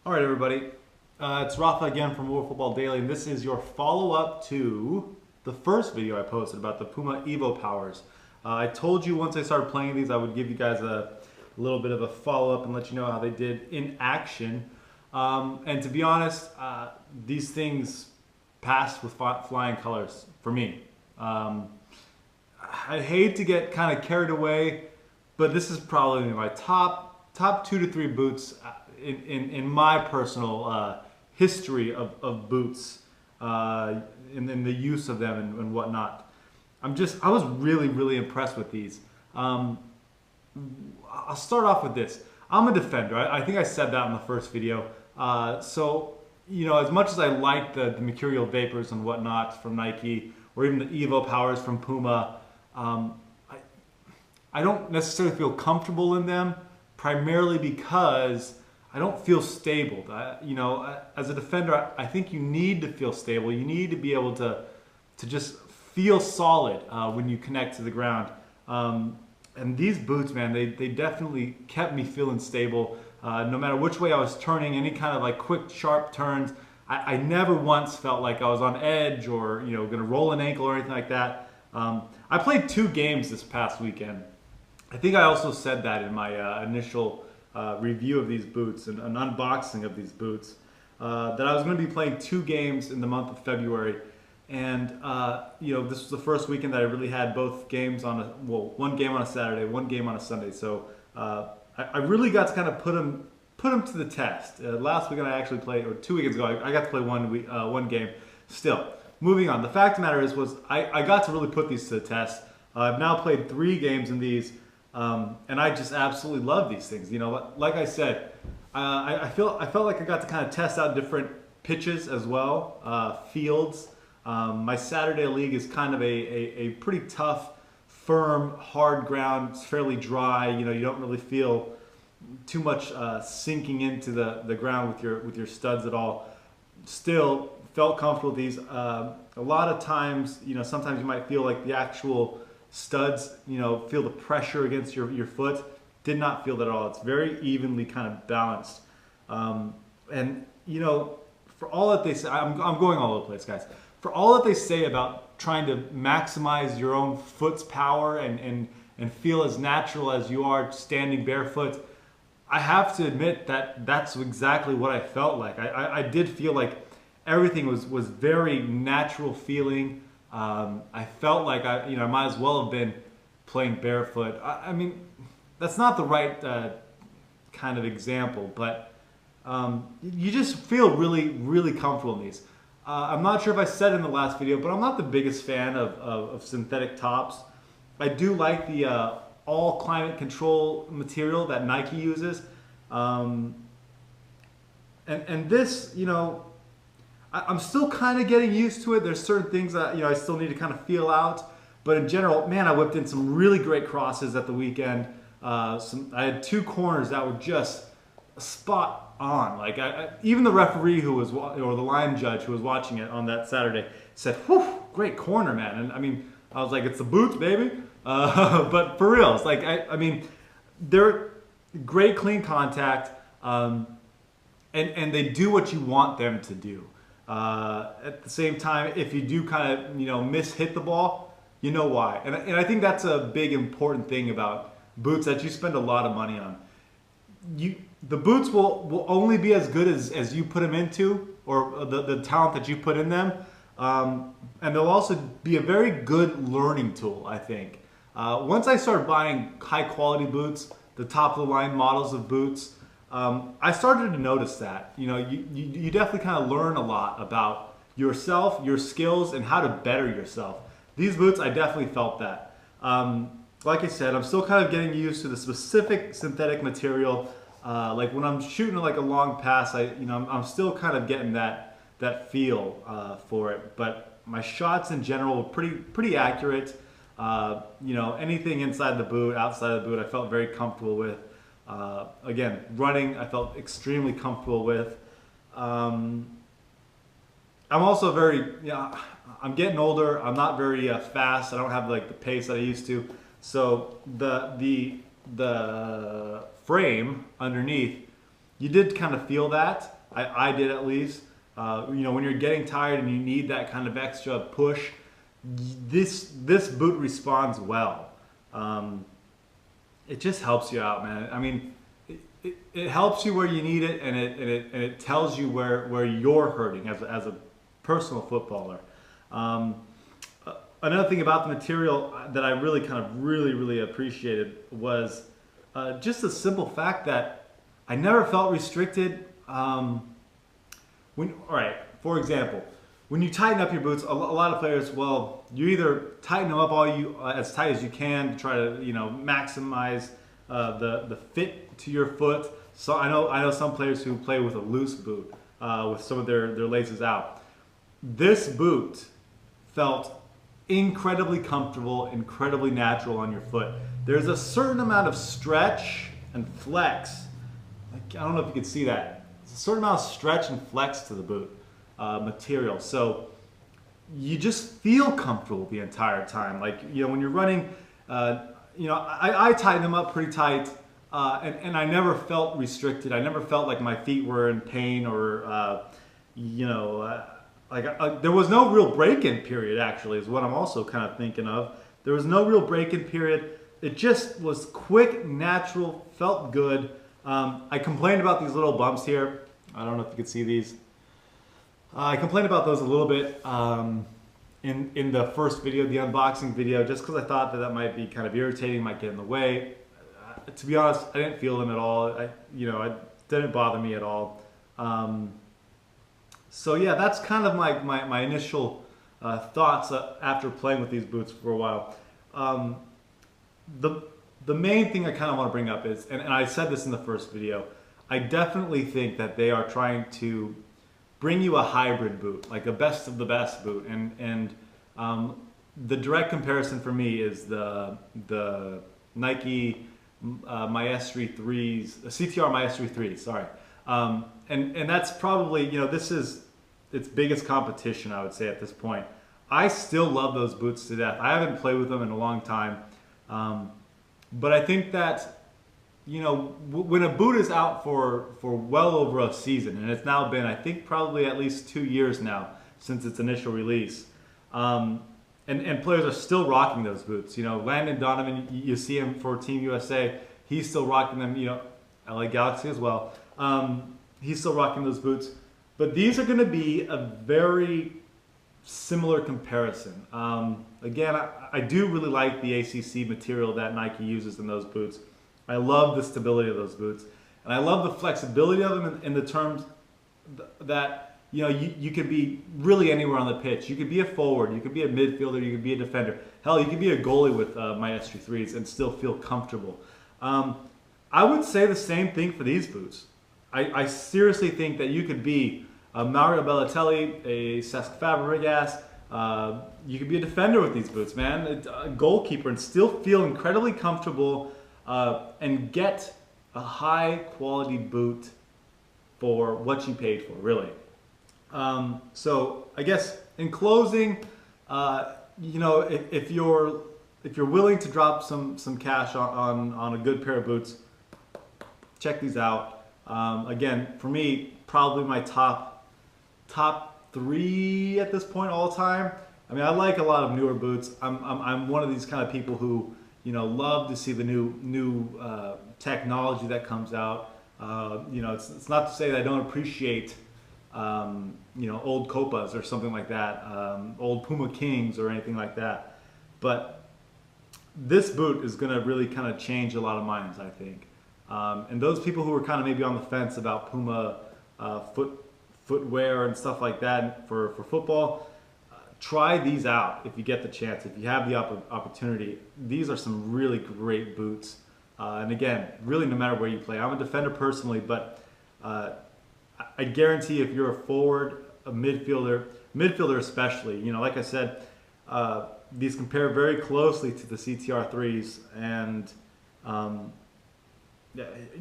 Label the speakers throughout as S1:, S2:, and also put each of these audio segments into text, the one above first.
S1: All right, everybody. It's Rafa again from Puma Football Daily, and this is your follow-up to the first video I posted about the Puma evoPOWERs. I told you once I started playing these, I would give you guys a little bit of a follow-up and let you know how they did in action. And to be honest, these things passed with flying colors for me. I hate to get kind of carried away, but this is probably my top 2 to 3 boots in my personal history of boots, in the use of them and whatnot. I was really impressed with these. I'll start off with this. I'm a defender. I think I said that in the first video. So, you know, as much as I like the Mercurial Vapors and whatnot from Nike, or even the evoPOWERs from Puma, I don't necessarily feel comfortable in them, primarily because I don't feel stable. You know, as a defender, I think you need to feel stable. You need to be able to just feel solid when you connect to the ground. And these boots, man, they definitely kept me feeling stable. No matter which way I was turning, any kind of like quick, sharp turns, I never once felt like I was on edge or, you know, gonna roll an ankle or anything like that. I played 2 games this past weekend. I think I also said that in my initial review of these boots and an unboxing of these boots, that I was going to be playing 2 games in the month of February. And, you know, this was the first weekend that I really had both games on one game on a Saturday, 1 game on a Sunday. So I really got to kind of put them to the test. Last weekend I actually played, or 2 weekends ago, I got to play one game. Still, moving on. The fact of the matter is, I got to really put these to the test. I've now played 3 games in these. And I just absolutely love these things. You know, like I said, I felt like I got to kind of test out different pitches as well, fields. My Saturday league is kind of a pretty tough, firm, hard ground. It's fairly dry. You know, you don't really feel too much sinking into the ground with your studs at all. Still felt comfortable with these. A lot of times, you know, sometimes you might feel like the actual studs, you know, feel the pressure against your foot. Did not feel that at all. It's very evenly kind of balanced. And, you know, for all that they say, I'm going all over the place, guys. For all that they say about trying to maximize your own foot's power and feel as natural as you are standing barefoot, I have to admit that that's exactly what I felt like. I did feel like everything was very natural feeling. I felt like I might as well have been playing barefoot. I mean, that's not the right kind of example, but you just feel really comfortable in these. I'm not sure if I said in the last video, but I'm not the biggest fan of synthetic tops. I do like the all climate control material that Nike uses, and this, you know, I'm still kind of getting used to it. There's certain things that, you know, I still need to kind of feel out. But in general, man, I whipped in some really great crosses at the weekend. I had 2 corners that were just spot on. Like even the referee or the line judge who was watching it on that Saturday said, "Whew, great corner, man." And I mean, I was like, "It's the boots, baby." But for real, it's like I mean, they're great, clean contact, and they do what you want them to do. At the same time, if you do kind of, you know, hit the ball, you know why. And I think that's a big important thing about boots that you spend a lot of money on. The boots will only be as good as you put them into, or the talent that you put in them. And they'll also be a very good learning tool, I think. Once I started buying high quality boots, the top of the line models of boots, I started to notice that, you know, you definitely kind of learn a lot about yourself, your skills, and how to better yourself. These boots, I definitely felt that. Like I said, I'm still kind of getting used to the specific synthetic material. Like when I'm shooting like a long pass, I'm still kind of getting that feel for it. But my shots in general were pretty accurate. You know, anything inside the boot, outside of the boot, I felt very comfortable with. Again, running, I felt extremely comfortable with. I'm also very, you know, I'm getting older. I'm not very fast. I don't have like the pace that I used to. So the frame underneath, you did kind of feel that. I did at least. You know, when you're getting tired and you need that kind of extra push, this boot responds well. It just helps you out, man. I mean, it helps you where you need it, and it tells you where you're hurting as a personal footballer. Another thing about the material that I really appreciated was just the simple fact that I never felt restricted. All right, for example, when you tighten up your boots, a lot of players, well, you either tighten them up as tight as you can to try to, you know, maximize the fit to your foot. So I know some players who play with a loose boot with some of their laces out. This boot felt incredibly comfortable, incredibly natural on your foot. There's a certain amount of stretch and flex. I don't know if you can see that. There's a certain amount of stretch and flex to the boot material. So you just feel comfortable the entire time. Like, you know, when you're running, you know, I tighten them up pretty tight, and I never felt restricted. I never felt like my feet were in pain or, you know, there was no real break-in period, actually, is what I'm also kind of thinking of. There was no real break-in period. It just was quick, natural, felt good. I complained about these little bumps here. I don't know if you can see these. I complained about those a little bit in the first video, the unboxing video, just because I thought that might be kind of irritating, might get in the way. To be honest, I didn't feel them at all. It didn't bother me at all. So yeah, that's kind of my initial thoughts after playing with these boots for a while. The main thing I kind of want to bring up is, and I said this in the first video, I definitely think that they are trying to bring you a hybrid boot, like a best of the best boot, and the direct comparison for me is the Nike Maestri 3s, CTR Maestri 3s, sorry. And that's probably, you know, this is its biggest competition, I would say, at this point. I still love those boots to death. I haven't played with them in a long time. But I think that, you know, when a boot is out for well over a season, and it's now been, I think, probably at least 2 years now since its initial release, and players are still rocking those boots. You know, Landon Donovan, you see him for Team USA, he's still rocking them, you know, LA Galaxy as well. He's still rocking those boots. But these are going to be a very similar comparison. Again, I do really like the ACC material that Nike uses in those boots. I love the stability of those boots. And I love the flexibility of them in the terms that, you know, you could be really anywhere on the pitch. You could be a forward, you could be a midfielder, you could be a defender. Hell, you could be a goalie with Maestri 3s and still feel comfortable. I would say the same thing for these boots. I seriously think that you could be a Mario Balotelli, a Cesc Fabregas. You could be a defender with these boots, man. A goalkeeper, and still feel incredibly comfortable and get a high quality boot for what you paid for, really. So I guess in closing, you know, if you're willing to drop some cash on a good pair of boots, check these out. Again, for me, probably my top 3 at this point all time. I mean, I like a lot of newer boots. I'm one of these kind of people who, you know, love to see the new technology that comes out. You know, it's not to say that I don't appreciate you know, old Copas or something like that, old Puma Kings or anything like that. But this boot is going to really kind of change a lot of minds, I think. And those people who were kind of maybe on the fence about Puma footwear and stuff like that for football, try these out if you get the chance, if you have the opportunity. These are some really great boots. And again, really no matter where you play. I'm a defender personally, but I guarantee if you're a forward, a midfielder especially, you know, like I said, these compare very closely to the CTR 3s, and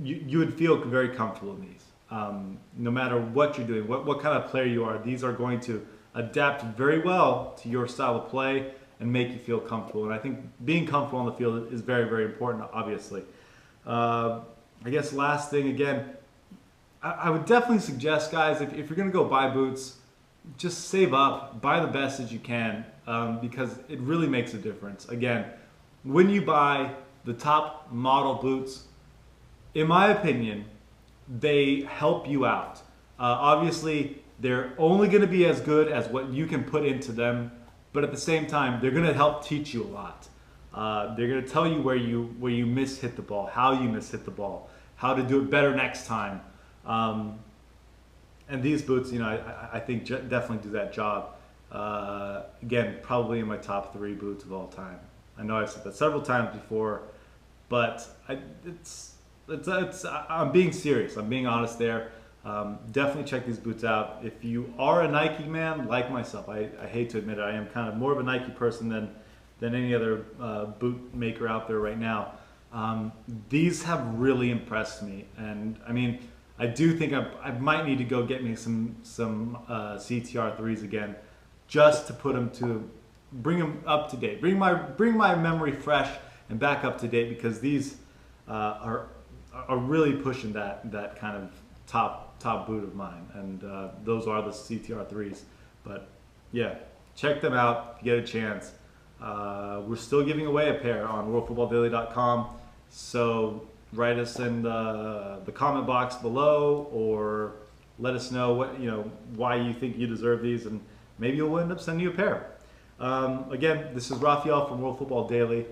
S1: you would feel very comfortable in these. No matter what you're doing, what kind of player you are, these are going to adapt very well to your style of play and make you feel comfortable. And I think being comfortable on the field is very, very important, obviously. I guess last thing, again, I would definitely suggest, guys, if you're going to go buy boots, just save up, buy the best that you can, because it really makes a difference. Again, when you buy the top model boots, in my opinion, they help you out. Obviously, they're only going to be as good as what you can put into them, but at the same time, they're going to help teach you a lot. They're going to tell you where you hit the ball, how you hit the ball, how to do it better next time. And these boots, you know, I think definitely do that job. Again, probably in my top 3 boots of all time. I know I've said that several times before, but I'm being serious. I'm being honest there. Definitely check these boots out. If you are a Nike man, like myself, I hate to admit it, I am kind of more of a Nike person than any other boot maker out there right now. These have really impressed me, and I mean, I do think I might need to go get me some CTR 3s again, just to bring them up to date, bring my memory fresh and back up to date, because these are really pushing that kind of top boot of mine, and those are the CTR 3s. But yeah, check them out if you get a chance. We're still giving away a pair on worldfootballdaily.com, so write us in the comment box below, or let us know why you think you deserve these, and maybe we'll end up sending you a pair. Again, this is Raphael from World Football Daily.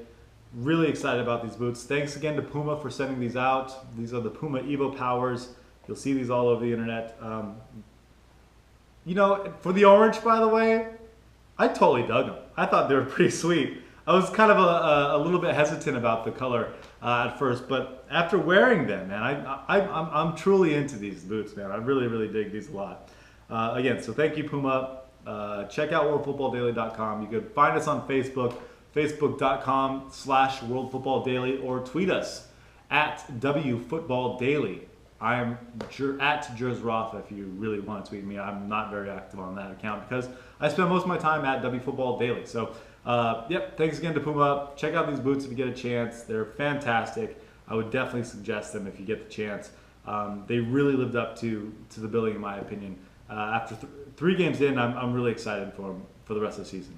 S1: Really excited about these boots. Thanks again to Puma for sending these out. These are the Puma evoPOWERs. You'll see these all over the internet. For the orange, by the way, I totally dug them. I thought they were pretty sweet. I was kind of a little bit hesitant about the color at first, but after wearing them, man, I'm truly into these boots, man. I really, really dig these a lot. Again, so thank you, Puma. Check out worldfootballdaily.com. You can find us on Facebook, facebook.com/worldfootballdaily, or tweet us at WFootballDaily. I am at JersRafa if you really want to tweet me. I'm not very active on that account because I spend most of my time at WFootballDaily. So, yep, thanks again to Puma. Check out these boots if you get a chance. They're fantastic. I would definitely suggest them if you get the chance. They really lived up to the billing, in my opinion. After 3 games in, I'm really excited for them for the rest of the season.